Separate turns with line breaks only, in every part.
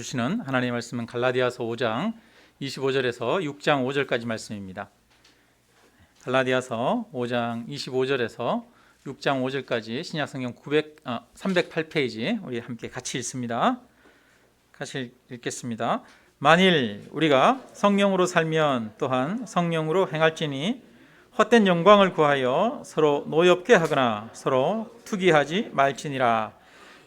주시는 하나님의 말씀은 갈라디아서 5장 25절에서 6장 5절까지 말씀입니다. 갈라디아서 5장 25절에서 6장 5절까지 신약성경 308페이지 우리 함께 같이 읽습니다. 같이 읽겠습니다. 만일 우리가 성령으로 살면 또한 성령으로 행할지니 헛된 영광을 구하여 서로 노엽게 하거나 서로 투기하지 말지니라.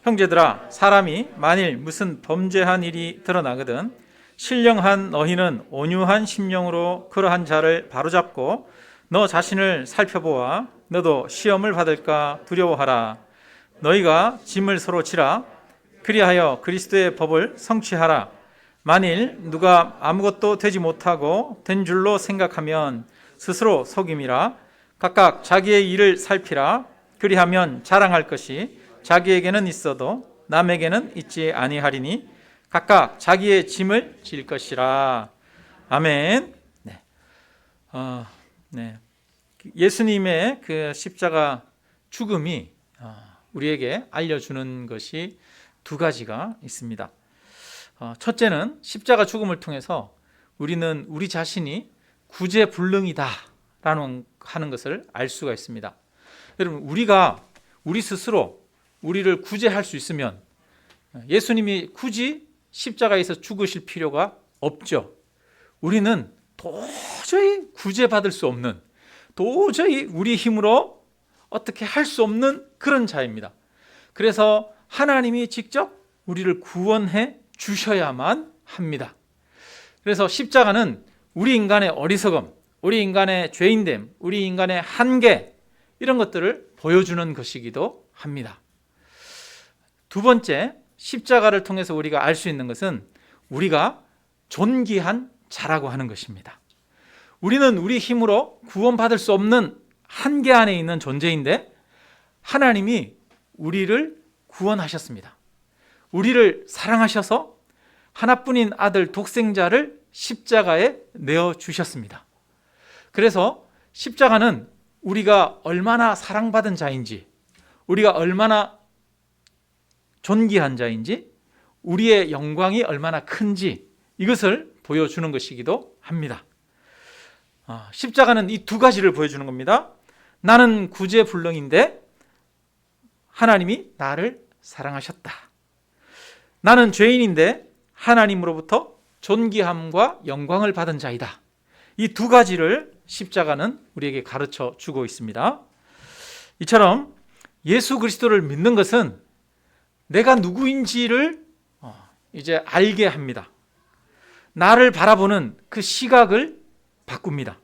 형제들아, 사람이 만일 무슨 범죄한 일이 드러나거든 신령한 너희는 온유한 심령으로 그러한 자를 바로잡고 너 자신을 살펴보아 너도 시험을 받을까 두려워하라. 너희가 짐을 서로 지라. 그리하여 그리스도의 법을 성취하라. 만일 누가 아무것도 되지 못하고 된 줄로 생각하면 스스로 속임이라. 각각 자기의 일을 살피라. 그리하면 자랑할 것이 자기에게는 있어도 남에게는 있지 아니하리니 각각 자기의 짐을 질 것이라. 아멘. 네. 예수님의 그 십자가 죽음이 우리에게 알려주는 것이 두 가지가 있습니다. 첫째는 십자가 죽음을 통해서 우리는 우리 자신이 구제불능이다라는 하는 것을 알 수가 있습니다. 여러분, 우리 스스로 우리를 구제할 수 있으면 예수님이 굳이 십자가에서 죽으실 필요가 없죠. 우리는 도저히 구제받을 수 없는, 도저히 우리 힘으로 어떻게 할 수 없는 그런 자입니다. 그래서 하나님이 직접 우리를 구원해 주셔야만 합니다. 그래서 십자가는 우리 인간의 어리석음, 우리 인간의 죄인됨, 우리 인간의 한계, 이런 것들을 보여주는 것이기도 합니다. 두 번째, 십자가를 통해서 우리가 알 수 있는 것은 우리가 존귀한 자라고 하는 것입니다. 우리는 우리 힘으로 구원받을 수 없는 한계 안에 있는 존재인데 하나님이 우리를 구원하셨습니다. 우리를 사랑하셔서 하나뿐인 아들 독생자를 십자가에 내어주셨습니다. 그래서 십자가는 우리가 얼마나 사랑받은 자인지, 우리가 얼마나 존귀한 자인지, 우리의 영광이 얼마나 큰지 이것을 보여주는 것이기도 합니다. 십자가는 이 두 가지를 보여주는 겁니다. 나는 구제불능인데 하나님이 나를 사랑하셨다. 나는 죄인인데 하나님으로부터 존귀함과 영광을 받은 자이다. 이 두 가지를 십자가는 우리에게 가르쳐 주고 있습니다. 이처럼 예수 그리스도를 믿는 것은 내가 누구인지를 이제 알게 합니다. 나를 바라보는 그 시각을 바꿉니다.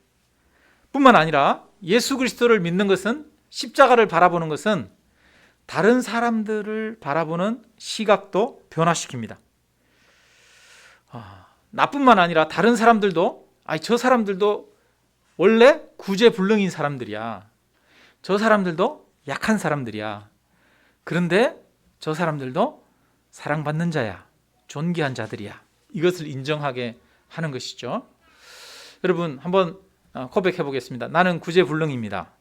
뿐만 아니라 예수 그리스도를 믿는 것은, 십자가를 바라보는 것은 다른 사람들을 바라보는 시각도 변화시킵니다. 나뿐만 아니라 다른 사람들도 저 사람들도 원래 구제불능인 사람들이야. 저 사람들도 약한 사람들이야. 그런데 저 사람들도 사랑받는 자야. 존귀한 자들이야. 이것을 인정하게 하는 것이죠. 여러분, 한번 고백해 보겠습니다. 나는 구제불능입니다.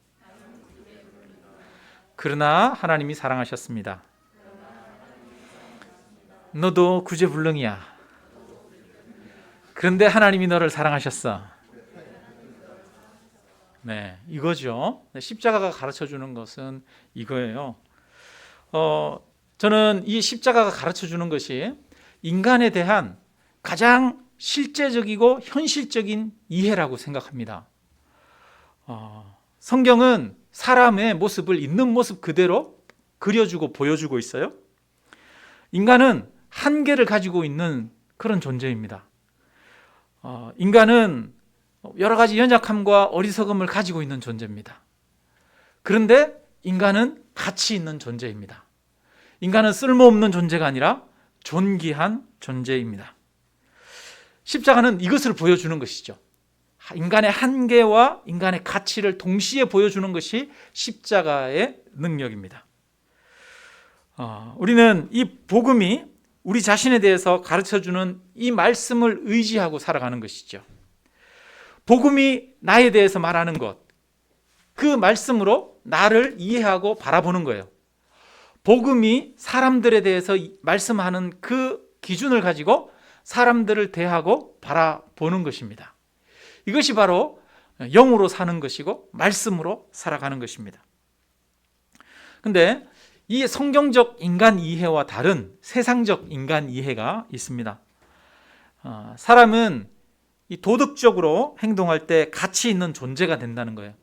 그러나 하나님이 사랑하셨습니다. 너도 구제불능이야. 그런데 하나님이 너를 사랑하셨어. 네, 이거죠. 십자가가 가르쳐주는 것은 이거예요. 저는 이 십자가가 가르쳐주는 것이 인간에 대한 가장 실제적이고 현실적인 이해라고 생각합니다. 성경은 사람의 모습을 있는 모습 그대로 그려주고 보여주고 있어요. 인간은 한계를 가지고 있는 그런 존재입니다. 인간은 여러 가지 연약함과 어리석음을 가지고 있는 존재입니다. 그런데 인간은 가치 있는 존재입니다. 인간은 쓸모없는 존재가 아니라 존귀한 존재입니다. 십자가는 이것을 보여주는 것이죠. 인간의 한계와 인간의 가치를 동시에 보여주는 것이 십자가의 능력입니다. 우리는 이 복음이 우리 자신에 대해서 가르쳐주는 이 말씀을 의지하고 살아가는 것이죠. 복음이 나에 대해서 말하는 것, 그 말씀으로 나를 이해하고 바라보는 거예요. 복음이 사람들에 대해서 말씀하는 그 기준을 가지고 사람들을 대하고 바라보는 것입니다. 이것이 바로 영으로 사는 것이고 말씀으로 살아가는 것입니다. 근데 이 성경적 인간 이해와 다른 세상적 인간 이해가 있습니다. 사람은 이 도덕적으로 행동할 때 가치 있는 존재가 된다는 거예요.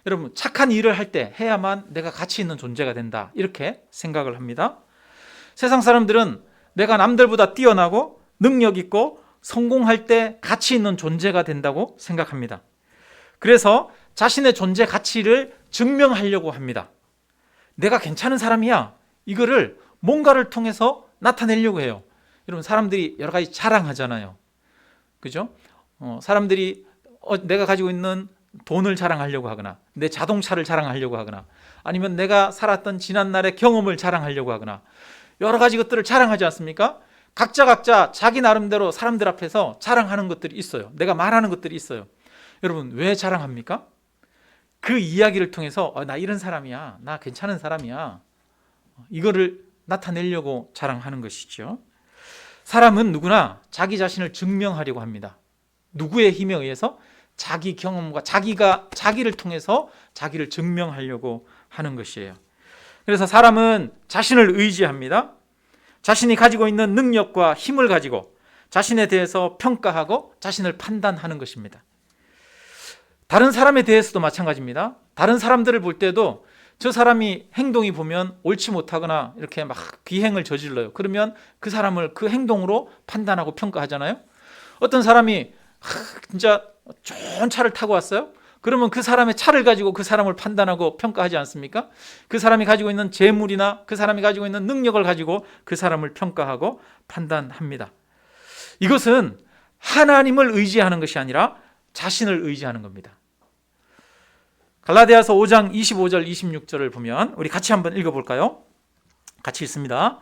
여러분, 착한 일을 할 때 해야만 내가 가치 있는 존재가 된다, 이렇게 생각을 합니다. 세상 사람들은 내가 남들보다 뛰어나고 능력 있고 성공할 때 가치 있는 존재가 된다고 생각합니다. 그래서 자신의 존재 가치를 증명하려고 합니다. 내가 괜찮은 사람이야, 이거를 뭔가를 통해서 나타내려고 해요. 여러분, 사람들이 여러 가지 자랑하잖아요. 그죠? 사람들이 내가 가지고 있는 돈을 자랑하려고 하거나 내 자동차를 자랑하려고 하거나 아니면 내가 살았던 지난날의 경험을 자랑하려고 하거나 여러 가지 것들을 자랑하지 않습니까? 각자 자기 나름대로 사람들 앞에서 자랑하는 것들이 있어요. 내가 말하는 것들이 있어요. 여러분, 왜 자랑합니까? 그 이야기를 통해서 나 이런 사람이야, 나 괜찮은 사람이야, 이거를 나타내려고 자랑하는 것이죠. 사람은 누구나 자기 자신을 증명하려고 합니다. 누구의 힘에 의해서? 자기 경험과 자기를 통해서 자기를 증명하려고 하는 것이에요. 그래서 사람은 자신을 의지합니다. 자신이 가지고 있는 능력과 힘을 가지고 자신에 대해서 평가하고 자신을 판단하는 것입니다. 다른 사람에 대해서도 마찬가지입니다. 다른 사람들을 볼 때도 저 사람이 행동이 보면 옳지 못하거나 이렇게 막 비행을 저질러요. 그러면 그 사람을 그 행동으로 판단하고 평가하잖아요. 어떤 사람이 진짜 좋은 차를 타고 왔어요. 그러면 그 사람의 차를 가지고 그 사람을 판단하고 평가하지 않습니까? 그 사람이 가지고 있는 재물이나 그 사람이 가지고 있는 능력을 가지고 그 사람을 평가하고 판단합니다. 이것은 하나님을 의지하는 것이 아니라 자신을 의지하는 겁니다. 갈라디아서 5장 25절 26절을 보면 우리 같이 한번 읽어볼까요? 같이 읽습니다.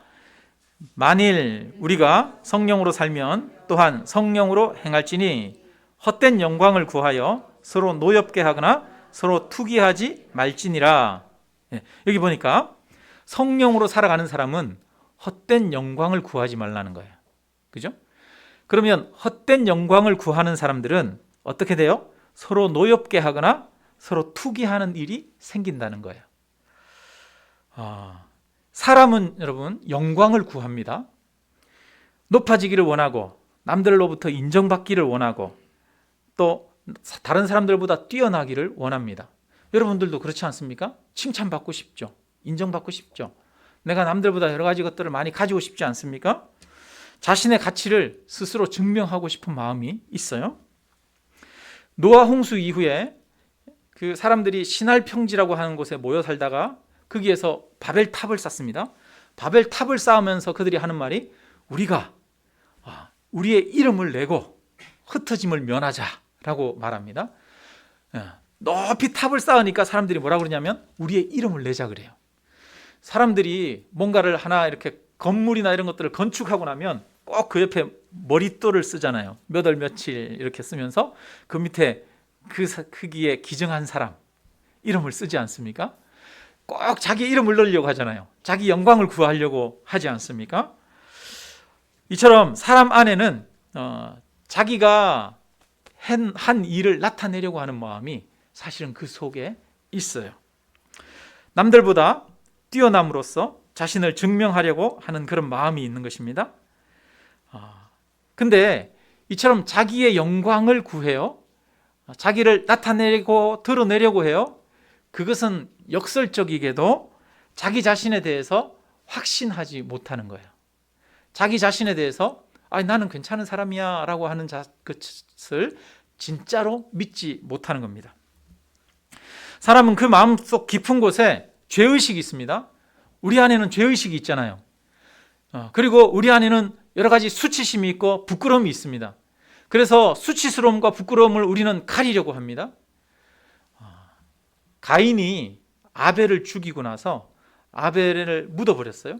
만일 우리가 성령으로 살면 또한 성령으로 행할지니 헛된 영광을 구하여 서로 노엽게 하거나 서로 투기하지 말지니라. 여기 보니까 성령으로 살아가는 사람은 헛된 영광을 구하지 말라는 거예요. 그죠? 그러면 헛된 영광을 구하는 사람들은 어떻게 돼요? 서로 노엽게 하거나 서로 투기하는 일이 생긴다는 거예요. 사람은 여러분 영광을 구합니다. 높아지기를 원하고 남들로부터 인정받기를 원하고 또 다른 사람들보다 뛰어나기를 원합니다. 여러분들도 그렇지 않습니까? 칭찬받고 싶죠. 인정받고 싶죠. 내가 남들보다 여러 가지 것들을 많이 가지고 싶지 않습니까? 자신의 가치를 스스로 증명하고 싶은 마음이 있어요. 노아 홍수 이후에 그 사람들이 신할 평지라고 하는 곳에 모여 살다가 거기에서 바벨탑을 쌓습니다. 바벨탑을 쌓으면서 그들이 하는 말이 우리가 우리의 이름을 내고 흩어짐을 면하자라고 말합니다. 높이 탑을 쌓으니까 사람들이 뭐라 그러냐면 우리의 이름을 내자 그래요. 사람들이 뭔가를 하나 이렇게 건물이나 이런 것들을 건축하고 나면 꼭 그 옆에 머릿돌을 쓰잖아요. 몇 월 며칠 이렇게 쓰면서 그 밑에 그 크기에 기증한 사람 이름을 쓰지 않습니까? 꼭 자기 이름을 넣으려고 하잖아요. 자기 영광을 구하려고 하지 않습니까? 이처럼 사람 안에는 자기가 한 일을 나타내려고 하는 마음이 사실은 그 속에 있어요. 남들보다 뛰어남으로써 자신을 증명하려고 하는 그런 마음이 있는 것입니다. 근데 이처럼 자기의 영광을 구해요. 자기를 나타내고 드러내려고 해요. 그것은 역설적이게도 자기 자신에 대해서 확신하지 못하는 거예요. 자기 자신에 대해서 나는 괜찮은 사람이야 라고 하는 것을 진짜로 믿지 못하는 겁니다. 사람은 그 마음속 깊은 곳에 죄의식이 있습니다. 우리 안에는 죄의식이 있잖아요. 그리고 우리 안에는 여러 가지 수치심이 있고 부끄러움이 있습니다. 그래서 수치스러움과 부끄러움을 우리는 가리려고 합니다. 가인이 아벨을 죽이고 나서 아벨을 묻어버렸어요.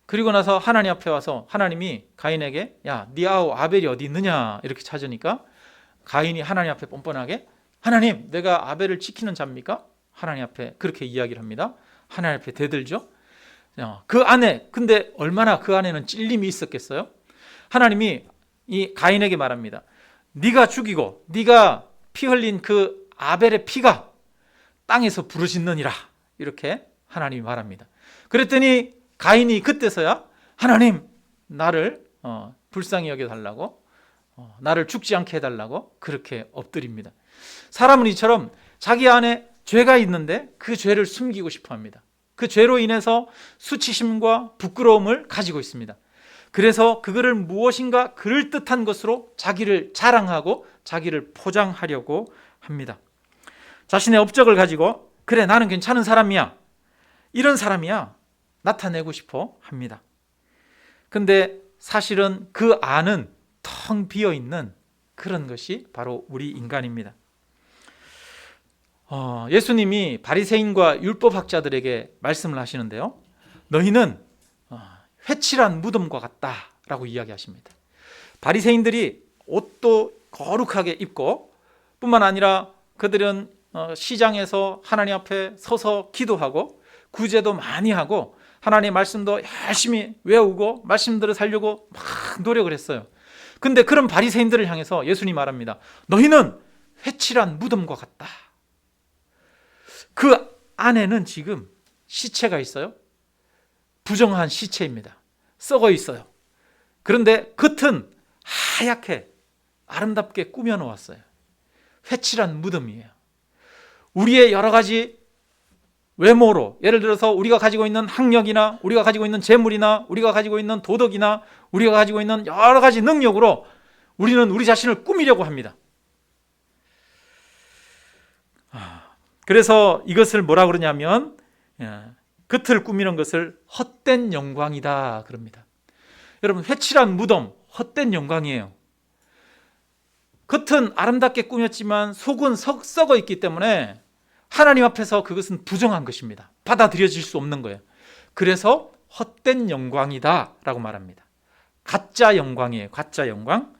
그리고 나서 하나님 앞에 와서 하나님이 가인에게 네 아우 아벨이 어디 있느냐 이렇게 찾으니까 가인이 하나님 앞에 뻔뻔하게 하나님 내가 아벨을 지키는 자입니까? 하나님 앞에 그렇게 이야기를 합니다. 하나님 앞에 대들죠. 그 안에 근데 얼마나 그 안에는 찔림이 있었겠어요? 하나님이 이 가인에게 말합니다. 네가 죽이고 네가 피 흘린 그 아벨의 피가 땅에서 부르짖느니라, 이렇게 하나님이 말합니다. 그랬더니 가인이 그때서야 하나님, 나를 불쌍히 여겨달라고, 나를 죽지 않게 해달라고 그렇게 엎드립니다. 사람은 이처럼 자기 안에 죄가 있는데 그 죄를 숨기고 싶어 합니다. 그 죄로 인해서 수치심과 부끄러움을 가지고 있습니다. 그래서 그거를 무엇인가 그럴듯한 것으로 자기를 자랑하고 자기를 포장하려고 합니다. 자신의 업적을 가지고 그래, 나는 괜찮은 사람이야, 이런 사람이야 나타내고 싶어 합니다. 근데 사실은 그 안은 텅 비어있는 그런 것이 바로 우리 인간입니다. 예수님이 바리새인과 율법학자들에게 말씀을 하시는데요, 너희는 회칠한 무덤과 같다라고 이야기하십니다. 바리새인들이 옷도 거룩하게 입고 뿐만 아니라 그들은 시장에서 하나님 앞에 서서 기도하고 구제도 많이 하고 하나님의 말씀도 열심히 외우고 말씀들을 살려고 막 노력을 했어요. 근데 그런 바리새인들을 향해서 예수님이 말합니다. 너희는 회칠한 무덤과 같다. 그 안에는 지금 시체가 있어요. 부정한 시체입니다. 썩어 있어요. 그런데 겉은 하얗게 아름답게 꾸며 놓았어요. 회칠한 무덤이에요. 우리의 여러 가지 외모로, 예를 들어서 우리가 가지고 있는 학력이나 우리가 가지고 있는 재물이나 우리가 가지고 있는 도덕이나 우리가 가지고 있는 여러 가지 능력으로 우리는 우리 자신을 꾸미려고 합니다. 그래서 이것을 뭐라 그러냐면 겉을 꾸미는 것을 헛된 영광이다 그럽니다. 여러분, 회칠한 무덤, 헛된 영광이에요. 겉은 아름답게 꾸몄지만 속은 썩어 있기 때문에 하나님 앞에서 그것은 부정한 것입니다. 받아들여질 수 없는 거예요. 그래서 헛된 영광이다 라고 말합니다. 가짜 영광이에요. 가짜 영광.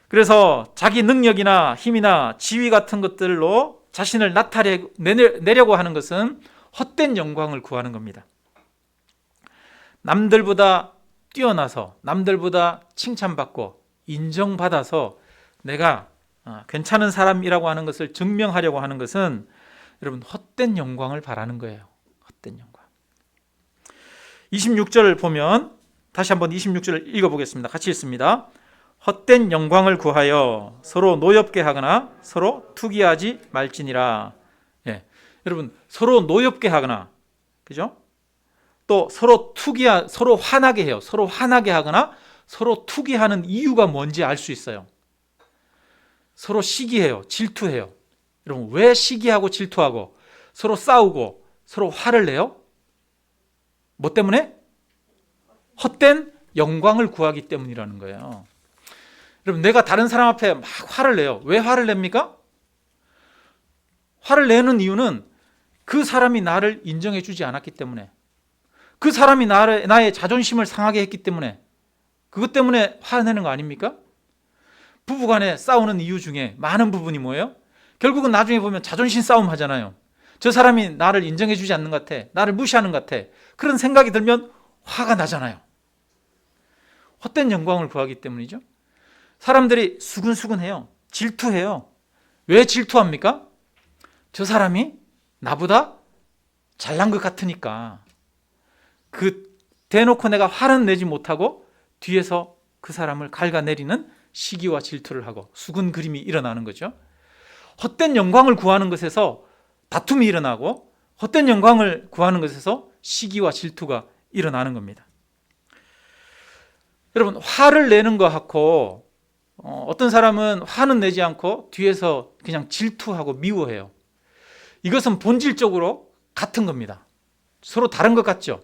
그래서 자기 능력이나 힘이나 지위 같은 것들로 자신을 나타내려고 하는 것은 헛된 영광을 구하는 겁니다. 남들보다 뛰어나서 남들보다 칭찬받고 인정받아서 내가 괜찮은 사람이라고 하는 것을 증명하려고 하는 것은 여러분 헛된 영광을 바라는 거예요. 헛된 영광. 26절을 보면 다시 한번 26절을 읽어보겠습니다. 같이 읽습니다. 헛된 영광을 구하여 서로 노엽게 하거나 서로 투기하지 말지니라. 여러분, 서로 노엽게 하거나, 그죠? 또 서로 서로 화나게 해요. 서로 화나게 하거나 서로 투기하는 이유가 뭔지 알 수 있어요. 서로 시기해요. 질투해요. 여러분, 왜 시기하고 질투하고 서로 싸우고 서로 화를 내요? 뭐 때문에? 헛된 영광을 구하기 때문이라는 거예요. 여러분, 내가 다른 사람 앞에 막 화를 내요. 왜 화를 냅니까? 화를 내는 이유는 그 사람이 나를 인정해 주지 않았기 때문에, 그 사람이 나의 자존심을 상하게 했기 때문에, 그것 때문에 화내는 거 아닙니까? 부부간에 싸우는 이유 중에 많은 부분이 뭐예요? 결국은 나중에 보면 자존심 싸움 하잖아요. 저 사람이 나를 인정해 주지 않는 것 같아, 나를 무시하는 것 같아, 그런 생각이 들면 화가 나잖아요. 헛된 영광을 구하기 때문이죠. 사람들이 수근수근해요. 질투해요. 왜 질투합니까? 저 사람이 나보다 잘난 것 같으니까. 대놓고 내가 화는 내지 못하고 뒤에서 그 사람을 갉아내리는 시기와 질투를 하고 수근그림이 일어나는 거죠. 헛된 영광을 구하는 것에서 다툼이 일어나고 헛된 영광을 구하는 것에서 시기와 질투가 일어나는 겁니다. 여러분, 화를 내는 거하고 어떤 사람은 화는 내지 않고 뒤에서 그냥 질투하고 미워해요. 이것은 본질적으로 같은 겁니다. 서로 다른 것 같죠?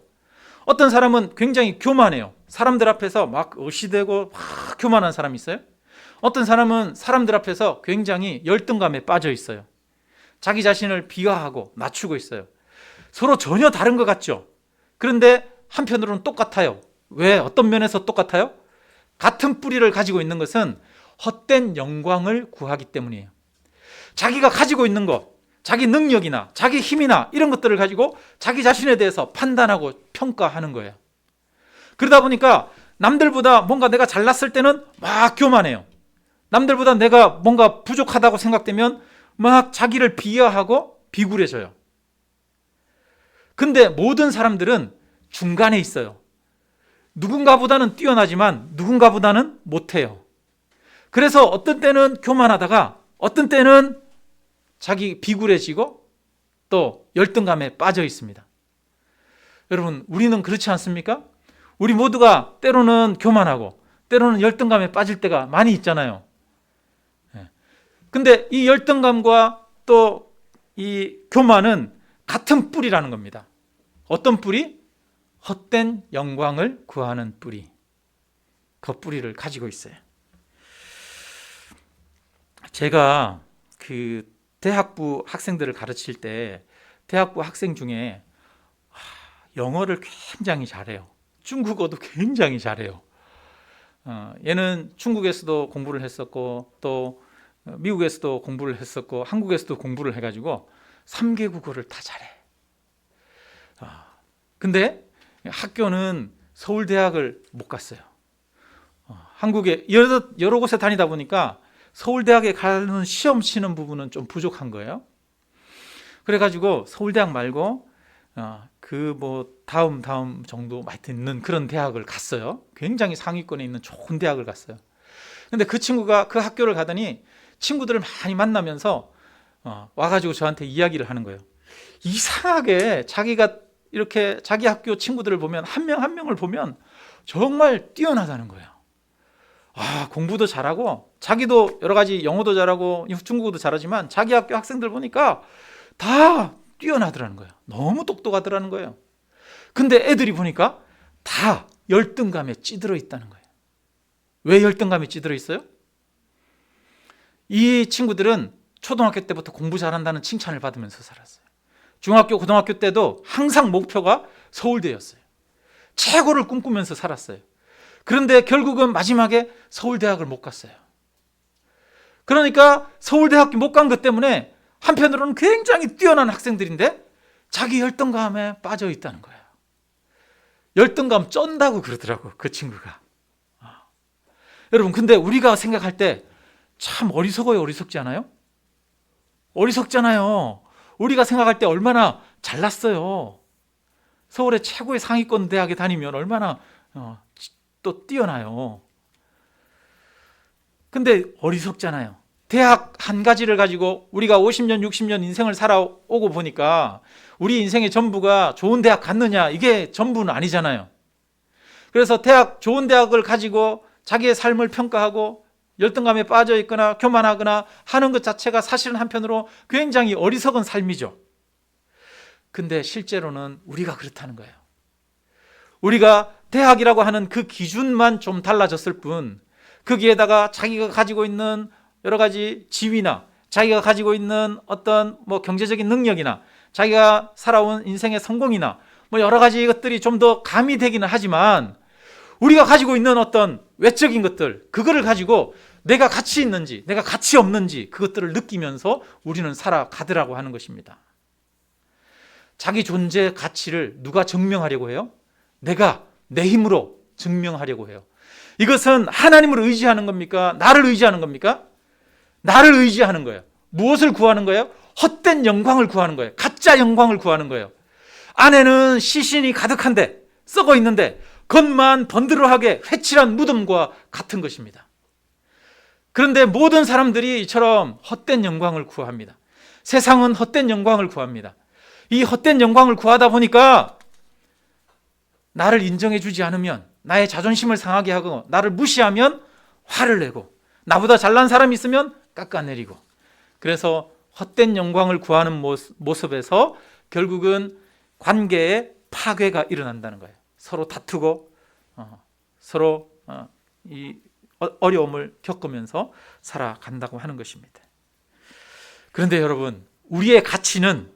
어떤 사람은 굉장히 교만해요. 사람들 앞에서 막 어시되고 막 교만한 사람이 있어요. 어떤 사람은 사람들 앞에서 굉장히 열등감에 빠져 있어요. 자기 자신을 비하하고 낮추고 있어요. 서로 전혀 다른 것 같죠? 그런데 한편으로는 똑같아요. 왜? 어떤 면에서 똑같아요? 같은 뿌리를 가지고 있는 것은 헛된 영광을 구하기 때문이에요. 자기가 가지고 있는 것, 자기 능력이나 자기 힘이나 이런 것들을 가지고 자기 자신에 대해서 판단하고 평가하는 거예요. 그러다 보니까 남들보다 뭔가 내가 잘났을 때는 막 교만해요. 남들보다 내가 뭔가 부족하다고 생각되면 막 자기를 비하하고 비굴해져요. 근데 모든 사람들은 중간에 있어요. 누군가보다는 뛰어나지만 누군가보다는 못해요. 그래서 어떤 때는 교만하다가 어떤 때는 자기 비굴해지고 또 열등감에 빠져 있습니다. 여러분, 우리는 그렇지 않습니까? 우리 모두가 때로는 교만하고 때로는 열등감에 빠질 때가 많이 있잖아요. 근데 이 열등감과 또 이 교만은 같은 뿌리라는 겁니다. 어떤 뿌리? 헛된 영광을 구하는 뿌리. 그 뿌리를 가지고 있어요. 제가 그 대학부 학생들을 가르칠 때 대학부 학생 중에 영어를 굉장히 잘해요. 중국어도 굉장히 잘해요. 얘는 중국에서도 공부를 했었고 또 미국에서도 공부를 했었고 한국에서도 공부를 해가지고 3개 국어를 다 잘해. 근데 학교는 서울대학을 못 갔어요. 한국에 여러 곳에 다니다 보니까 서울대학에 가는 시험 치는 부분은 좀 부족한 거예요. 그래가지고 서울대학 말고 그 다음 정도 있는 그런 대학을 갔어요. 굉장히 상위권에 있는 좋은 대학을 갔어요. 근데 그 친구가 그 학교를 가더니 친구들을 많이 만나면서 와가지고 저한테 이야기를 하는 거예요. 이상하게 자기가 이렇게 자기 학교 친구들을 보면 한 명 한 명을 보면 정말 뛰어나다는 거예요. 공부도 잘하고 자기도 여러 가지 영어도 잘하고 중국어도 잘하지만 자기 학교 학생들 보니까 다 뛰어나더라는 거예요. 너무 똑똑하더라는 거예요. 근데 애들이 보니까 다 열등감에 찌들어 있다는 거예요. 왜 열등감에 찌들어 있어요? 이 친구들은 초등학교 때부터 공부 잘한다는 칭찬을 받으면서 살았어요. 중학교, 고등학교 때도 항상 목표가 서울대였어요. 최고를 꿈꾸면서 살았어요. 그런데 결국은 마지막에 서울대학을 못 갔어요. 그러니까 서울대학교 못 간 것 때문에 한편으로는 굉장히 뛰어난 학생들인데 자기 열등감에 빠져 있다는 거예요. 열등감 쩐다고 그러더라고, 그 친구가. 여러분, 근데 우리가 생각할 때 참 어리석어요, 어리석지 않아요? 어리석잖아요. 우리가 생각할 때 얼마나 잘났어요. 서울의 최고의 상위권 대학에 다니면 얼마나 또 뛰어나요. 근데 어리석잖아요. 대학 한 가지를 가지고 우리가 50년, 60년 인생을 살아오고 보니까 우리 인생의 전부가 좋은 대학 갔느냐, 이게 전부는 아니잖아요. 그래서 좋은 대학을 가지고 자기의 삶을 평가하고 열등감에 빠져 있거나 교만하거나 하는 것 자체가 사실은 한편으로 굉장히 어리석은 삶이죠. 근데 실제로는 우리가 그렇다는 거예요. 우리가 대학이라고 하는 그 기준만 좀 달라졌을 뿐, 거기에다가 자기가 가지고 있는 여러 가지 지위나 자기가 가지고 있는 어떤 경제적인 능력이나 자기가 살아온 인생의 성공이나 여러 가지 것들이 좀 더 가미되기는 하지만 우리가 가지고 있는 어떤 외적인 것들, 그거를 가지고 내가 가치 있는지 내가 가치 없는지 그것들을 느끼면서 우리는 살아가더라고 하는 것입니다. 자기 존재 가치를 누가 증명하려고 해요? 내가 내 힘으로 증명하려고 해요. 이것은 하나님을 의지하는 겁니까? 나를 의지하는 겁니까? 나를 의지하는 거예요. 무엇을 구하는 거예요? 헛된 영광을 구하는 거예요. 가짜 영광을 구하는 거예요. 안에는 시신이 가득한데, 썩어 있는데 겉만 번드러하게 회칠한 무덤과 같은 것입니다. 그런데 모든 사람들이 이처럼 헛된 영광을 구합니다. 세상은 헛된 영광을 구합니다. 이 헛된 영광을 구하다 보니까 나를 인정해 주지 않으면, 나의 자존심을 상하게 하고 나를 무시하면 화를 내고, 나보다 잘난 사람이 있으면 깎아내리고, 그래서 헛된 영광을 구하는 모습에서 결국은 관계에 파괴가 일어난다는 거예요. 서로 다투고 서로 이 어려움을 겪으면서 살아간다고 하는 것입니다. 그런데 여러분, 우리의 가치는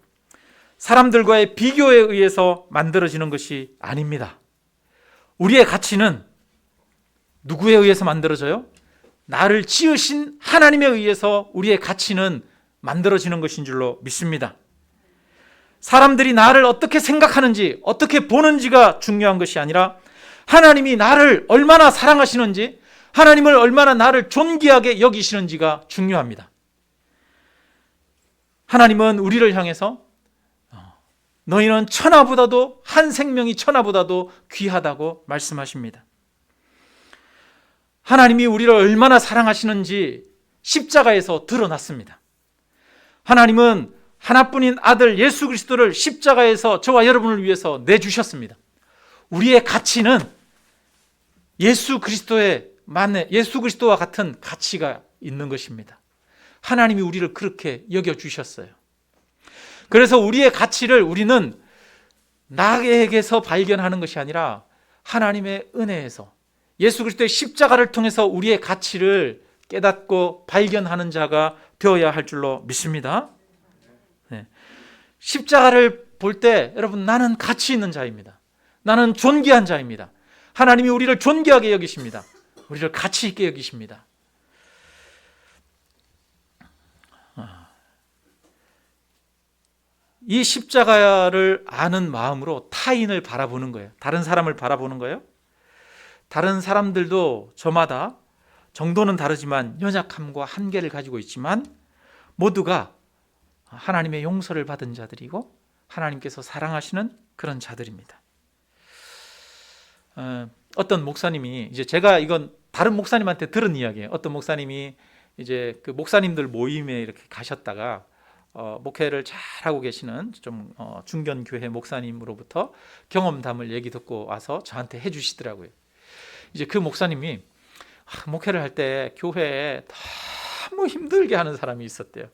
사람들과의 비교에 의해서 만들어지는 것이 아닙니다. 우리의 가치는 누구에 의해서 만들어져요? 나를 지으신 하나님에 의해서 우리의 가치는 만들어지는 것인 줄로 믿습니다. 사람들이 나를 어떻게 생각하는지, 어떻게 보는지가 중요한 것이 아니라 하나님이 나를 얼마나 사랑하시는지, 하나님을 얼마나 나를 존귀하게 여기시는지가 중요합니다. 하나님은 우리를 향해서 너희는 천하보다도, 한 생명이 천하보다도 귀하다고 말씀하십니다. 하나님이 우리를 얼마나 사랑하시는지 십자가에서 드러났습니다. 하나님은 하나뿐인 아들 예수 그리스도를 십자가에서 저와 여러분을 위해서 내주셨습니다. 우리의 가치는 예수 그리스도와 같은 가치가 있는 것입니다. 하나님이 우리를 그렇게 여겨주셨어요. 그래서 우리의 가치를 우리는 나에게서 발견하는 것이 아니라 하나님의 은혜에서, 예수 그리스도의 십자가를 통해서 우리의 가치를 깨닫고 발견하는 자가 되어야 할 줄로 믿습니다. 네. 십자가를 볼 때 여러분, 나는 가치 있는 자입니다. 나는 존귀한 자입니다. 하나님이 우리를 존귀하게 여기십니다. 우리를 가치 있게 여기십니다. 이 십자가를 아는 마음으로 타인을 바라보는 거예요. 다른 사람을 바라보는 거예요. 다른 사람들도 저마다 정도는 다르지만 연약함과 한계를 가지고 있지만 모두가 하나님의 용서를 받은 자들이고 하나님께서 사랑하시는 그런 자들입니다. 어떤 목사님이, 이제 제가 이건 다른 목사님한테 들은 이야기예요. 어떤 목사님이 이제 그 목사님들 모임에 이렇게 가셨다가 목회를 잘하고 계시는 좀 중견 교회 목사님으로부터 경험담을 얘기 듣고 와서 저한테 해주시더라고요. 이제 그 목사님이 목회를 할 때 교회에 너무 힘들게 하는 사람이 있었대요.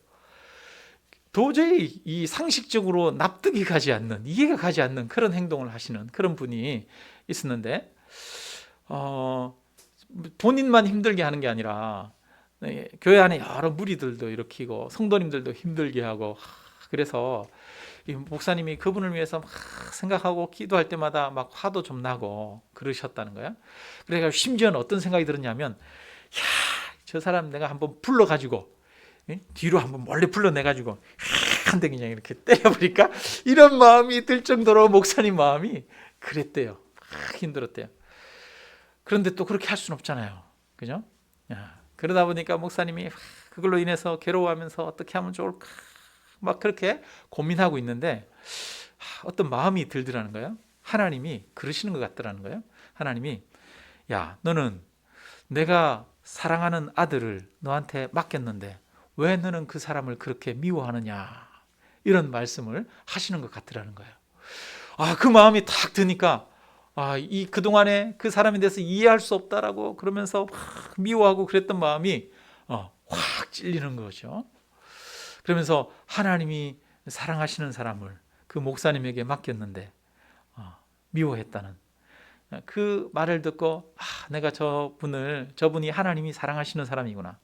도저히 이 상식적으로 납득이 가지 않는, 이해가 가지 않는 그런 행동을 하시는 그런 분이 있었는데, 본인만 힘들게 하는 게 아니라 교회 안에 여러 무리들도 일으키고 성도님들도 힘들게 하고, 그래서 이 목사님이 그분을 위해서 막 생각하고 기도할 때마다 막 화도 좀 나고 그러셨다는 거예요. 그래서 심지어는 어떤 생각이 들었냐면, 저 사람 내가 한번 불러가지고 뒤로 한번 몰래 불러내가지고 한 대 그냥 이렇게 때려버릴까, 이런 마음이 들 정도로 목사님 마음이 그랬대요. 힘들었대요. 그런데 또 그렇게 할 수는 없잖아요, 그죠? 그러다 보니까 목사님이 그걸로 인해서 괴로워하면서 어떻게 하면 좋을까 막 그렇게 고민하고 있는데, 어떤 마음이 들더라는 거예요. 하나님이 그러시는 것 같더라는 거예요. 하나님이, 야, 너는 내가 사랑하는 아들을 너한테 맡겼는데 왜 너는 그 사람을 그렇게 미워하느냐, 이런 말씀을 하시는 것 같더라는 거예요. 그 마음이 딱 드니까 이 그동안에 그 사람에 대해서 이해할 수 없다라고 그러면서 확 미워하고 그랬던 마음이 확 찔리는 거죠. 그러면서 하나님이 사랑하시는 사람을 그 목사님에게 맡겼는데 미워했다는 그 말을 듣고, 내가 저분이 하나님이 사랑하시는 사람이구나,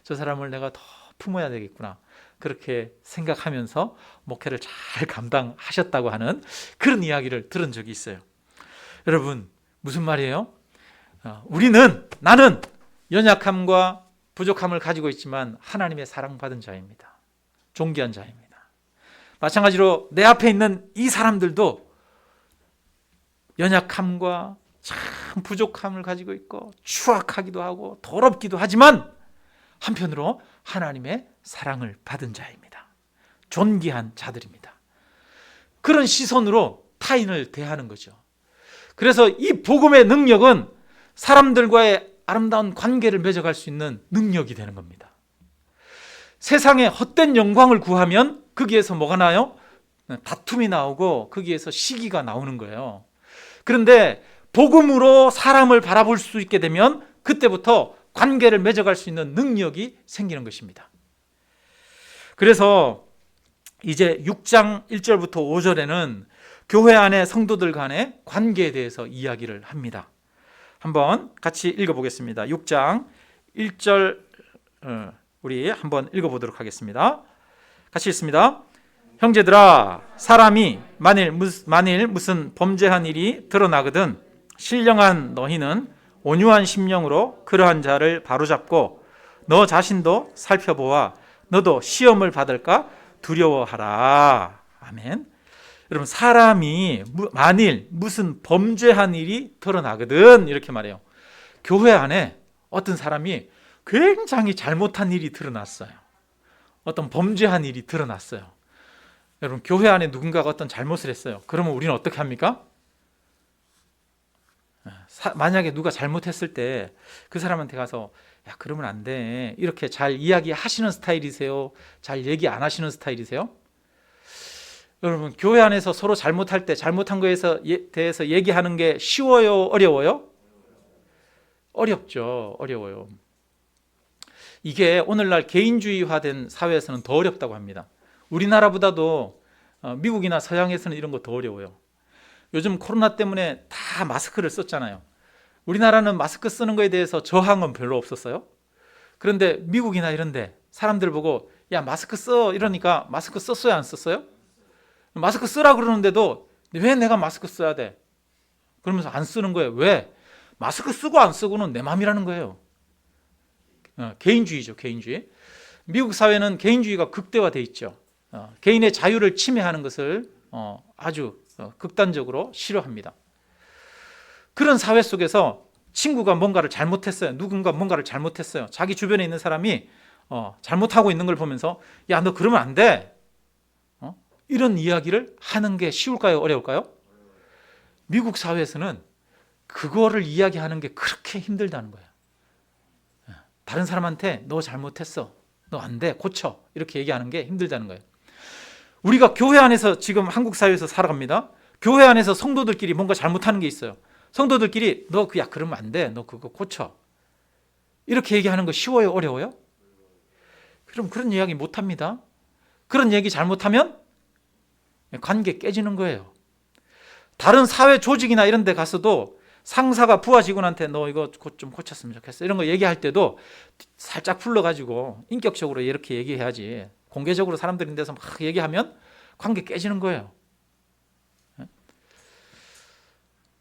저 사람을 내가 더 품어야 되겠구나, 그렇게 생각하면서 목회를 잘 감당하셨다고 하는 그런 이야기를 들은 적이 있어요. 여러분, 무슨 말이에요? 나는 연약함과 부족함을 가지고 있지만 하나님의 사랑받은 자입니다. 존귀한 자입니다. 마찬가지로 내 앞에 있는 이 사람들도 연약함과 참 부족함을 가지고 있고 추악하기도 하고 더럽기도 하지만 한편으로 하나님의 사랑을 받은 자입니다. 존귀한 자들입니다. 그런 시선으로 타인을 대하는 거죠. 그래서 이 복음의 능력은 사람들과의 아름다운 관계를 맺어갈 수 있는 능력이 되는 겁니다. 세상에 헛된 영광을 구하면 거기에서 뭐가 나요? 다툼이 나오고 거기에서 시기가 나오는 거예요. 그런데 복음으로 사람을 바라볼 수 있게 되면 그때부터 관계를 맺어갈 수 있는 능력이 생기는 것입니다. 그래서 이제 6장 1절부터 5절에는 교회 안의 성도들 간의 관계에 대해서 이야기를 합니다. 한번 같이 읽어보겠습니다. 6장 1절 우리 한번 읽어보도록 하겠습니다. 같이 읽습니다. 형제들아, 사람이 만일 무슨 범죄한 일이 드러나거든 신령한 너희는 온유한 심령으로 그러한 자를 바로잡고 너 자신도 살펴보아 너도 시험을 받을까 두려워하라. 아멘. 여러분, 사람이 만일 무슨 범죄한 일이 드러나거든, 이렇게 말해요. 교회 안에 어떤 사람이 굉장히 잘못한 일이 드러났어요. 어떤 범죄한 일이 드러났어요. 여러분, 교회 안에 누군가가 어떤 잘못을 했어요. 그러면 우리는 어떻게 합니까? 만약에 누가 잘못했을 때 그 사람한테 가서 야, 그러면 안 돼, 이렇게 잘 이야기하시는 스타일이세요? 잘 얘기 안 하시는 스타일이세요? 여러분, 교회 안에서 서로 잘못할 때 잘못한 거에 대해서 얘기하는 게 쉬워요? 어려워요? 어렵죠. 어려워요. 이게 오늘날 개인주의화된 사회에서는 더 어렵다고 합니다. 우리나라보다도 미국이나 서양에서는 이런 거 더 어려워요. 요즘 코로나 때문에 다 마스크를 썼잖아요. 우리나라는 마스크 쓰는 거에 대해서 저항은 별로 없었어요. 그런데 미국이나 이런 데 사람들 보고 야, 마스크 써, 이러니까 마스크 썼어요, 안 썼어요? 마스크 쓰라 그러는데도 왜 내가 마스크 써야 돼? 그러면서 안 쓰는 거예요. 왜? 마스크 쓰고 안 쓰고는 내 맘이라는 거예요. 개인주의죠, 개인주의. 미국 사회는 개인주의가 극대화돼 있죠. 개인의 자유를 침해하는 것을 아주 극단적으로 싫어합니다. 그런 사회 속에서 친구가 뭔가를 잘못했어요. 누군가 뭔가를 잘못했어요. 자기 주변에 있는 사람이 잘못하고 있는 걸 보면서 야, 너 그러면 안 돼, 이런 이야기를 하는 게 쉬울까요? 어려울까요? 미국 사회에서는 그거를 이야기하는 게 그렇게 힘들다는 거예요. 다른 사람한테 너 잘못했어, 너 안 돼, 고쳐, 이렇게 얘기하는 게 힘들다는 거예요. 우리가 교회 안에서 지금 한국 사회에서 살아갑니다. 교회 안에서 성도들끼리 뭔가 잘못하는 게 있어요. 성도들끼리 너 야, 그러면 안 돼, 너 그거 고쳐, 이렇게 얘기하는 거 쉬워요? 어려워요? 그럼 그런 이야기 못 합니다. 그런 얘기 잘못하면 관계 깨지는 거예요. 다른 사회 조직이나 이런 데 가서도 상사가 부하 직원한테 너 이거 좀 고쳤으면 좋겠어, 이런 거 얘기할 때도 살짝 불러가지고 인격적으로 이렇게 얘기해야지, 공개적으로 사람들 있는 데서 막 얘기하면 관계 깨지는 거예요.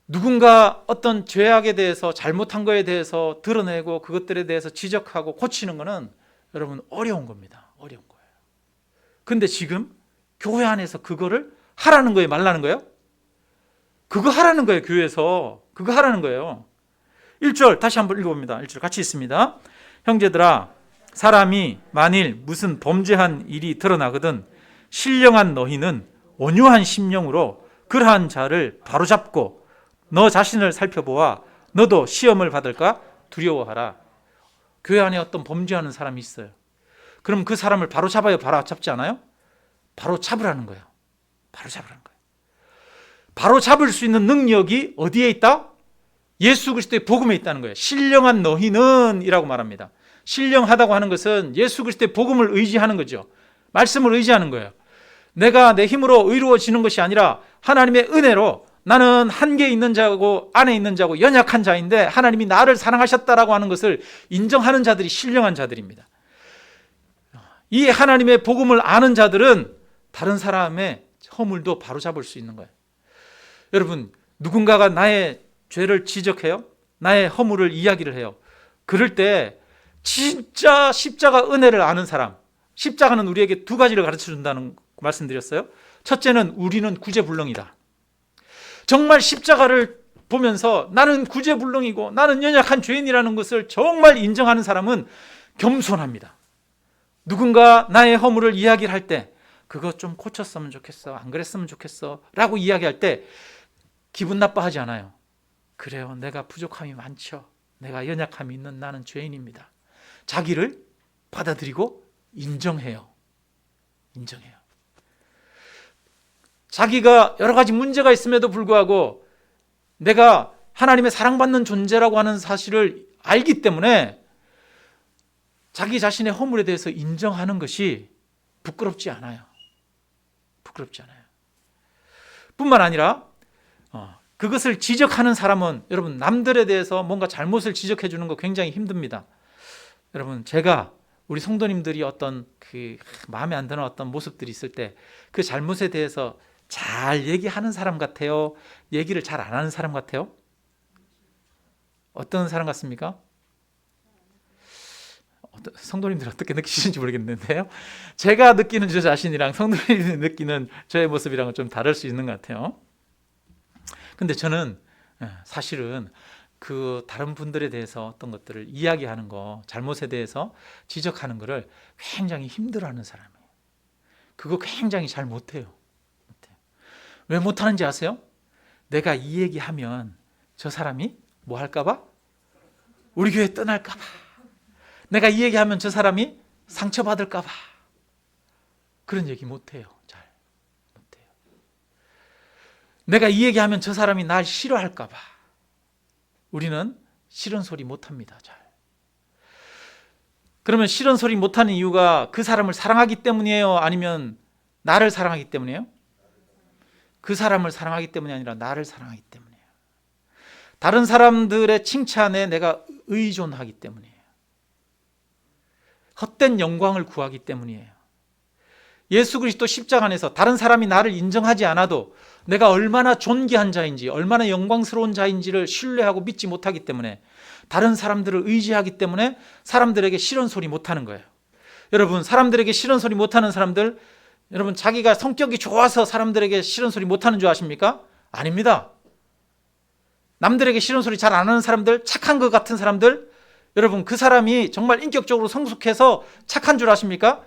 누군가 어떤 죄악에 대해서, 잘못한 거에 대해서 드러내고 그것들에 대해서 지적하고 고치는 거는 여러분 어려운 겁니다. 어려운 거예요. 근데 지금 교회 안에서 그거를 하라는 거예요, 말라는 거예요? 그거 하라는 거예요. 교회에서 그거 하라는 거예요. 1절 다시 한번 읽어봅니다. 1절 같이 있습니다. 형제들아, 사람이 만일 무슨 범죄한 일이 드러나거든 신령한 너희는 온유한 심령으로 그러한 자를 바로잡고 너 자신을 살펴보아 너도 시험을 받을까 두려워하라. 교회 안에 어떤 범죄하는 사람이 있어요. 그럼 그 사람을 바로잡아요, 바로잡지 않아요? 바로잡으라는 거예요. 바로잡으라는 거예요. 바로잡을 수 있는 능력이 어디에 있다? 예수 그리스도의 복음에 있다는 거예요. 신령한 너희는 이라고 말합니다. 신령하다고 하는 것은 예수 그리스도의 복음을 의지하는 거죠. 말씀을 의지하는 거예요. 내가 내 힘으로 의로워지는 것이 아니라 하나님의 은혜로 나는 한계 있는 자고 안에 있는 자고 연약한 자인데 하나님이 나를 사랑하셨다라고 하는 것을 인정하는 자들이 신령한 자들입니다. 이 하나님의 복음을 아는 자들은 다른 사람의 허물도 바로잡을 수 있는 거예요. 여러분, 누군가가 나의 죄를 지적해요. 나의 허물을 이야기를 해요. 그럴 때 진짜 십자가 은혜를 아는 사람, 십자가는 우리에게 두 가지를 가르쳐준다는 말씀드렸어요. 첫째는 우리는 구제불능이다. 정말 십자가를 보면서 나는 구제불능이고 나는 연약한 죄인이라는 것을 정말 인정하는 사람은 겸손합니다. 누군가 나의 허물을 이야기를 할 때 그거 좀 고쳤으면 좋겠어, 안 그랬으면 좋겠어 라고 이야기할 때 기분 나빠하지 않아요. 그래요, 내가 부족함이 많죠. 내가 연약함이 있는 나는 죄인입니다. 자기를 받아들이고 인정해요. 인정해요. 자기가 여러 가지 문제가 있음에도 불구하고 내가 하나님의 사랑받는 존재라고 하는 사실을 알기 때문에 자기 자신의 허물에 대해서 인정하는 것이 부끄럽지 않아요. 부끄럽지 않아요. 뿐만 아니라 그것을 지적하는 사람은, 여러분, 남들에 대해서 뭔가 잘못을 지적해 주는 거 굉장히 힘듭니다. 여러분, 제가 우리 성도님들이 어떤 그 마음에 안 드는 어떤 모습들이 있을 때 그 잘못에 대해서 잘 얘기하는 사람 같아요? 얘기를 잘 안 하는 사람 같아요? 어떤 사람 같습니까? 성도님들 어떻게 느끼시는지 모르겠는데요. 제가 느끼는 저 자신이랑 성도님이 느끼는 저의 모습이랑은 좀 다를 수 있는 것 같아요. 근데 저는 사실은 그 다른 분들에 대해서 어떤 것들을 이야기하는 거, 잘못에 대해서 지적하는 거를 굉장히 힘들어하는 사람이에요. 그거 굉장히 잘 못해요. 왜 못하는지 아세요? 내가 이 얘기하면 저 사람이 뭐 할까 봐? 우리 교회 떠날까 봐. 내가 이 얘기하면 저 사람이 상처받을까 봐. 그런 얘기 못해요. 잘 못해요. 내가 이 얘기하면 저 사람이 날 싫어할까 봐. 우리는 싫은 소리 못합니다. 잘. 그러면 싫은 소리 못하는 이유가 그 사람을 사랑하기 때문이에요? 아니면 나를 사랑하기 때문이에요? 그 사람을 사랑하기 때문이 아니라 나를 사랑하기 때문이에요. 다른 사람들의 칭찬에 내가 의존하기 때문이에요. 헛된 영광을 구하기 때문이에요. 예수 그리스도 십자가 안에서 다른 사람이 나를 인정하지 않아도 내가 얼마나 존귀한 자인지, 얼마나 영광스러운 자인지를 신뢰하고 믿지 못하기 때문에, 다른 사람들을 의지하기 때문에 사람들에게 싫은 소리 못하는 거예요. 여러분, 사람들에게 싫은 소리 못하는 사람들, 여러분 자기가 성격이 좋아서 사람들에게 싫은 소리 못하는 줄 아십니까? 아닙니다. 남들에게 싫은 소리 잘 안 하는 사람들, 착한 것 같은 사람들, 여러분 그 사람이 정말 인격적으로 성숙해서 착한 줄 아십니까?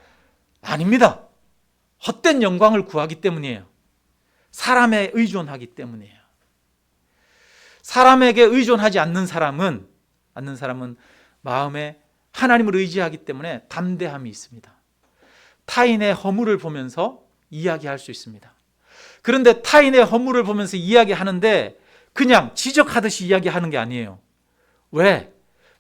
아닙니다. 헛된 영광을 구하기 때문이에요. 사람에 의존하기 때문이에요. 사람에게 의존하지 않는 사람은 마음에 하나님을 의지하기 때문에 담대함이 있습니다. 타인의 허물을 보면서 이야기할 수 있습니다. 그런데 타인의 허물을 보면서 이야기하는데 그냥 지적하듯이 이야기하는 게 아니에요. 왜?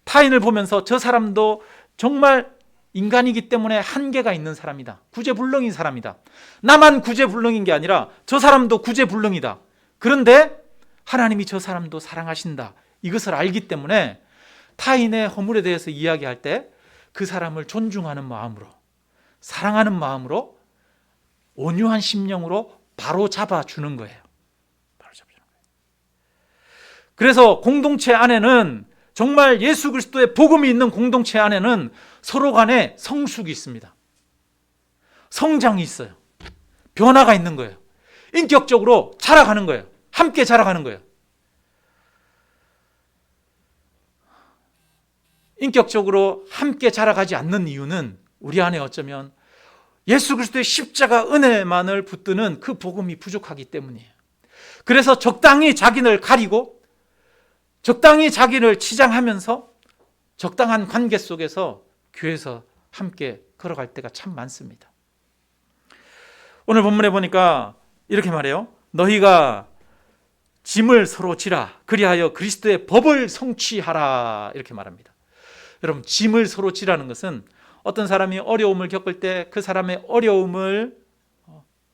타인을 보면서 저 사람도 정말 인간이기 때문에 한계가 있는 사람이다. 구제불능인 사람이다. 나만 구제불능인 게 아니라 저 사람도 구제불능이다. 그런데 하나님이 저 사람도 사랑하신다. 이것을 알기 때문에 타인의 허물에 대해서 이야기할 때 그 사람을 존중하는 마음으로, 사랑하는 마음으로, 온유한 심령으로 바로 잡아주는 거예요. 바로 잡아주는 거예요. 그래서 공동체 안에는, 정말 예수 그리스도의 복음이 있는 공동체 안에는 서로 간에 성숙이 있습니다. 성장이 있어요. 변화가 있는 거예요. 인격적으로 자라가는 거예요. 함께 자라가는 거예요. 인격적으로 함께 자라가지 않는 이유는 우리 안에 어쩌면 예수 그리스도의 십자가 은혜만을 붙드는 그 복음이 부족하기 때문이에요. 그래서 적당히 자기를 가리고 적당히 자기를 치장하면서 적당한 관계 속에서 교회에서 함께 걸어갈 때가 참 많습니다. 오늘 본문에 보니까 이렇게 말해요. 너희가 짐을 서로 지라. 그리하여 그리스도의 법을 성취하라. 이렇게 말합니다. 여러분, 짐을 서로 지라는 것은 어떤 사람이 어려움을 겪을 때 그 사람의 어려움을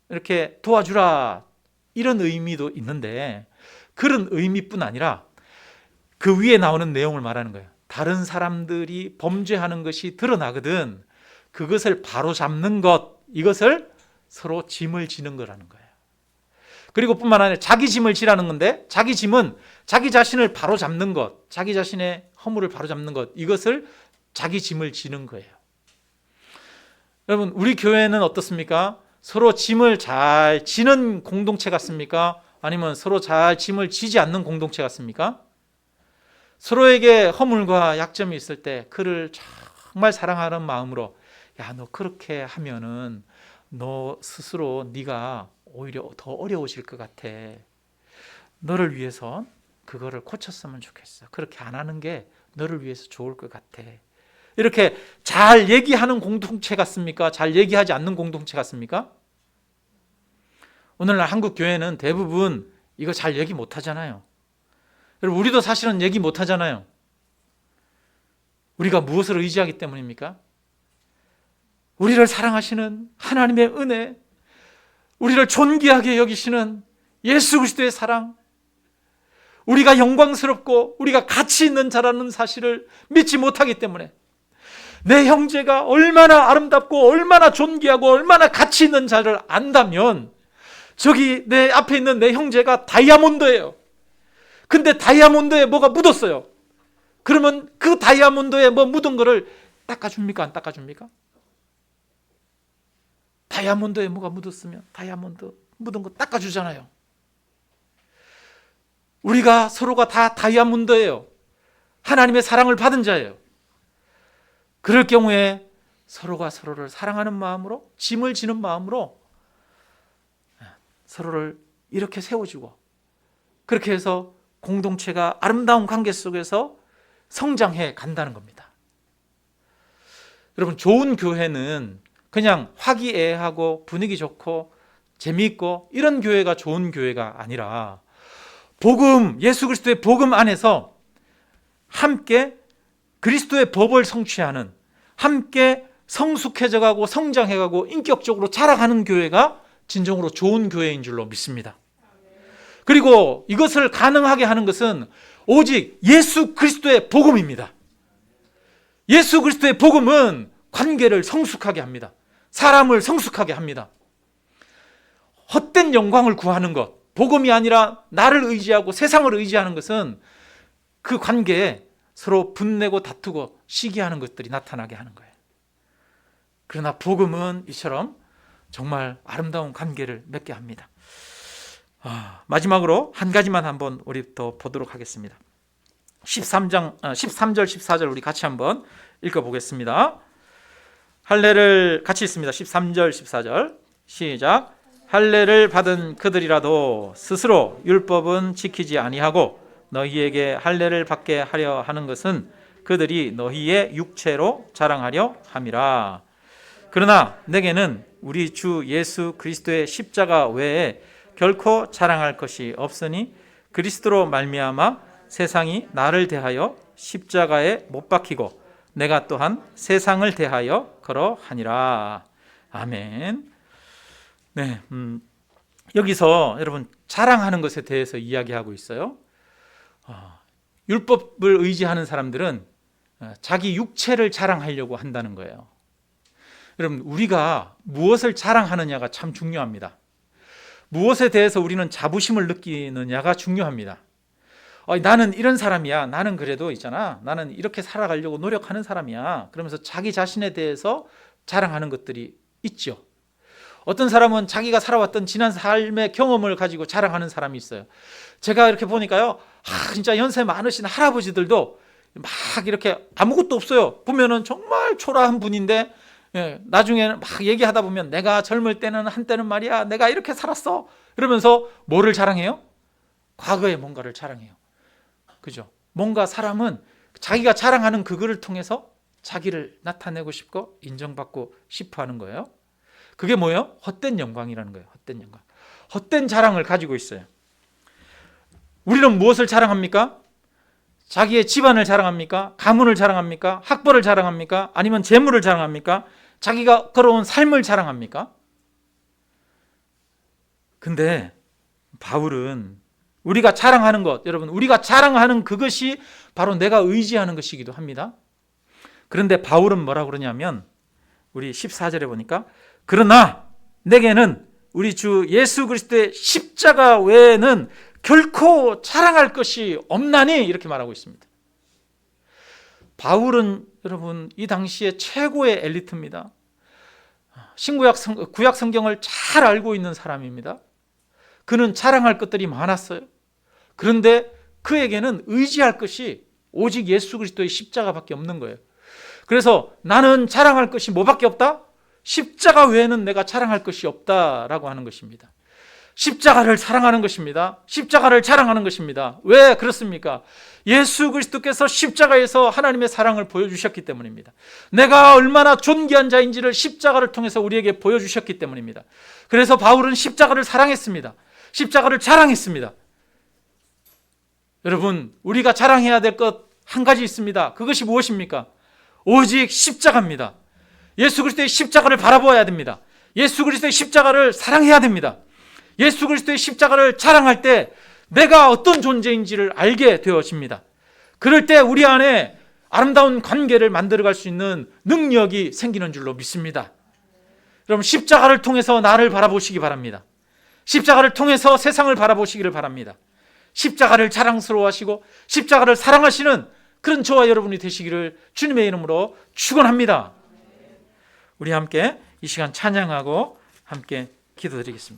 이렇게 도와주라, 이런 의미도 있는데, 그런 의미뿐 아니라 그 위에 나오는 내용을 말하는 거예요. 다른 사람들이 범죄하는 것이 드러나거든 그것을 바로잡는 것, 이것을 서로 짐을 지는 거라는 거예요. 그리고 뿐만 아니라 자기 짐을 지라는 건데, 자기 짐은 자기 자신을 바로잡는 것, 자기 자신의 허물을 바로잡는 것, 이것을 자기 짐을 지는 거예요. 여러분, 우리 교회는 어떻습니까? 서로 짐을 잘 지는 공동체 같습니까? 아니면 서로 잘 짐을 지지 않는 공동체 같습니까? 서로에게 허물과 약점이 있을 때 그를 정말 사랑하는 마음으로, 야, 너 그렇게 하면은 너 스스로 네가 오히려 더 어려우실 것 같아. 너를 위해서 그거를 고쳤으면 좋겠어. 그렇게 안 하는 게 너를 위해서 좋을 것 같아. 이렇게 잘 얘기하는 공동체 같습니까? 잘 얘기하지 않는 공동체 같습니까? 오늘날 한국 교회는 대부분 이거 잘 얘기 못 하잖아요. 여러분, 우리도 사실은 얘기 못 하잖아요. 우리가 무엇을 의지하기 때문입니까? 우리를 사랑하시는 하나님의 은혜, 우리를 존귀하게 여기시는 예수 그리스도의 사랑, 우리가 영광스럽고 우리가 가치 있는 자라는 사실을 믿지 못하기 때문에, 내 형제가 얼마나 아름답고 얼마나 존귀하고 얼마나 가치 있는 자를 안다면, 저기 내 앞에 있는 내 형제가 다이아몬드예요. 근데 다이아몬드에 뭐가 묻었어요. 그러면 그 다이아몬드에 뭐 묻은 거를 닦아줍니까? 안 닦아줍니까? 다이아몬드에 뭐가 묻었으면 다이아몬드 묻은 거 닦아주잖아요. 우리가 서로가 다 다이아몬드예요. 하나님의 사랑을 받은 자예요. 그럴 경우에 서로가 서로를 사랑하는 마음으로, 짐을 지는 마음으로 서로를 이렇게 세워주고, 그렇게 해서 공동체가 아름다운 관계 속에서 성장해 간다는 겁니다. 여러분, 좋은 교회는 그냥 화기애애하고 분위기 좋고 재미있고 이런 교회가 좋은 교회가 아니라, 복음, 예수 그리스도의 복음 안에서 함께 그리스도의 법을 성취하는, 함께 성숙해져 가고 성장해 가고 인격적으로 자라가는 교회가 진정으로 좋은 교회인 줄로 믿습니다. 그리고 이것을 가능하게 하는 것은 오직 예수 그리스도의 복음입니다. 예수 그리스도의 복음은 관계를 성숙하게 합니다. 사람을 성숙하게 합니다. 헛된 영광을 구하는 것, 복음이 아니라 나를 의지하고 세상을 의지하는 것은 그 관계에 서로 분내고 다투고 시기하는 것들이 나타나게 하는 거예요. 그러나 복음은 이처럼 정말 아름다운 관계를 맺게 합니다. 마지막으로 한 가지만 한번 우리 더 보도록 하겠습니다. 13절 14절 우리 같이 한번 읽어보겠습니다. 할례를 같이 읽습니다. 13절 14절 시작. 할례를 받은 그들이라도 스스로 율법은 지키지 아니하고 너희에게 할례를 받게 하려 하는 것은 그들이 너희의 육체로 자랑하려 함이라. 그러나 내게는 우리 주 예수 그리스도의 십자가 외에 결코 자랑할 것이 없으니 그리스도로 말미암아 세상이 나를 대하여 십자가에 못 박히고 내가 또한 세상을 대하여 그러하니라. 아멘. 네, 여기서 여러분 자랑하는 것에 대해서 이야기하고 있어요. 율법을 의지하는 사람들은 자기 육체를 자랑하려고 한다는 거예요. 여러분, 우리가 무엇을 자랑하느냐가 참 중요합니다. 무엇에 대해서 우리는 자부심을 느끼느냐가 중요합니다. 나는 이런 사람이야. 나는 그래도 있잖아. 나는 이렇게 살아가려고 노력하는 사람이야. 그러면서 자기 자신에 대해서 자랑하는 것들이 있죠. 어떤 사람은 자기가 살아왔던 지난 삶의 경험을 가지고 자랑하는 사람이 있어요. 제가 이렇게 보니까요, 진짜 연세 많으신 할아버지들도 막 이렇게 아무것도 없어요. 보면은 정말 초라한 분인데, 나중에는 막 얘기하다 보면 내가 젊을 때는 한때는 말이야, 내가 이렇게 살았어. 그러면서 뭐를 자랑해요? 과거의 뭔가를 자랑해요. 그죠? 뭔가 사람은 자기가 자랑하는 그거를 통해서 자기를 나타내고 싶고 인정받고 싶어 하는 거예요. 그게 뭐예요? 헛된 영광이라는 거예요. 헛된 영광. 헛된 자랑을 가지고 있어요. 우리는 무엇을 자랑합니까? 자기의 집안을 자랑합니까? 가문을 자랑합니까? 학벌을 자랑합니까? 아니면 재물을 자랑합니까? 자기가 걸어온 삶을 자랑합니까? 근데 바울은 우리가 자랑하는 것, 여러분, 우리가 자랑하는 그것이 바로 내가 의지하는 것이기도 합니다. 그런데 바울은 뭐라고 그러냐면, 우리 14절에 보니까, 그러나 내게는 우리 주 예수 그리스도의 십자가 외에는 결코 자랑할 것이 없나니, 이렇게 말하고 있습니다. 바울은 여러분 이 당시에 최고의 엘리트입니다. 구약 성경을 잘 알고 있는 사람입니다. 그는 자랑할 것들이 많았어요. 그런데 그에게는 의지할 것이 오직 예수 그리스도의 십자가밖에 없는 거예요. 그래서 나는 자랑할 것이 뭐밖에 없다? 십자가 외에는 내가 자랑할 것이 없다라고 하는 것입니다. 십자가를 사랑하는 것입니다. 십자가를 자랑하는 것입니다. 왜 그렇습니까? 예수 그리스도께서 십자가에서 하나님의 사랑을 보여주셨기 때문입니다. 내가 얼마나 존귀한 자인지를 십자가를 통해서 우리에게 보여주셨기 때문입니다. 그래서 바울은 십자가를 사랑했습니다. 십자가를 자랑했습니다. 여러분, 우리가 자랑해야 될 것 한 가지 있습니다. 그것이 무엇입니까? 오직 십자가입니다. 예수 그리스도의 십자가를 바라보아야 됩니다. 예수 그리스도의 십자가를 사랑해야 됩니다. 예수 그리스도의 십자가를 자랑할 때 내가 어떤 존재인지를 알게 되어집니다. 그럴 때 우리 안에 아름다운 관계를 만들어갈 수 있는 능력이 생기는 줄로 믿습니다. 여러분, 십자가를 통해서 나를 바라보시기 바랍니다. 십자가를 통해서 세상을 바라보시기를 바랍니다. 십자가를 자랑스러워하시고 십자가를 사랑하시는 그런 저와 여러분이 되시기를 주님의 이름으로 축원합니다. 우리 함께 이 시간 찬양하고 함께 기도드리겠습니다.